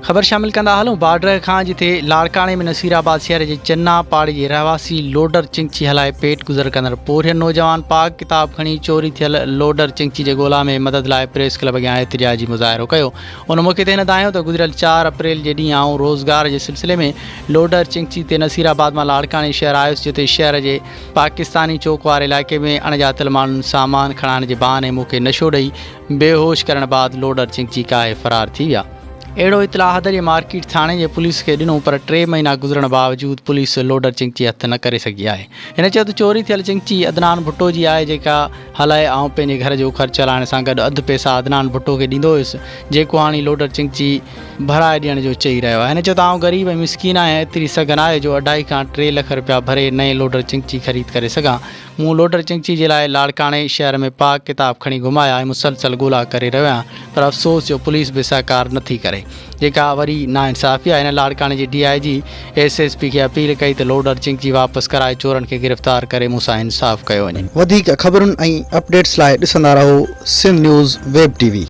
ख़बर शामिल कंदा हलूं बॉर्डर खां, जिथे लाड़काणे में नसीराबाद शहर जे चन्ना पाड़ी जे रहवासी लोडर चिंची हलाए पेट गुज़र कंदड़ पोरियन नौजवान पाक किताब खणी चोरी थियल लोडर चिंची जे ॻोल्हा में मदद लाइ प्रेस क्लब अॻियां एहतिजाजी मुज़ाहिरो कयो। उन मौक़े ते हिन दायो त गुज़िरियल 4 अप्रैल जे ॾींहुं आऊं रोज़गार जे सिलसिले में लोडर चिंची ते नसीराबाद मां लाड़काणे शहर आयुसि, जिते शहर जे पाकिस्तानी चौक वारे इलाइक़े में अणॼातल माण्हुनि सामान खणाइण जे बहाने मूंखे नशो ॾेई बेहोश करण बाद लोडर चिंची काहे फ़रार थी विया। अहिड़ो इतलाह हदरी मार्केट थाणे जे पुलिस खे ॾिनो, पर 3 महीना गुज़रण बावजूद पुलिस लोडर चिंची हथ न करे सघी आहे। हिन चयो त चोरी थियल चिंची अदनान भुट्टो जी आहे, जेका हलाए ऐं पंहिंजे घर जो ख़र्चु हलाइण सां गॾु अधु पैसा अदनान भुट्टो खे ॾींदो हुयुसि, जेको हाणे लोडर चिंची भराए ॾियण जो चई रहियो आहे। हिन चयो त आउं ग़रीब ऐं मिसकीन आहियां, एतिरी सघन आहे जो 2.5 खां 3 लख रुपया भरे नए लोडर चिंची ख़रीद करे सघां। मूं लोडर चिंची जे लाइ लाड़काणे शहर में पाक किताब खणी घुमाया ऐं मुसलसल ॻोल्हा करे रहियो आहियां, पर अफ़सोस जो पुलिस बि सहकार नथी करे, जेका वरी नाइंसाफ़ी आहे। हिन लाड़काणे जी DIG SSP खे अपील कई त लोडर चिंची वापसि कराए चोरनि खे गिरफ़्तार करे मूंसां इंसाफ़ कयो वञे। वधीक ख़बरुनि ऐं अपडेट्स लाइ ॾिसंदा रहो सिंध न्यूज़ वेब TV।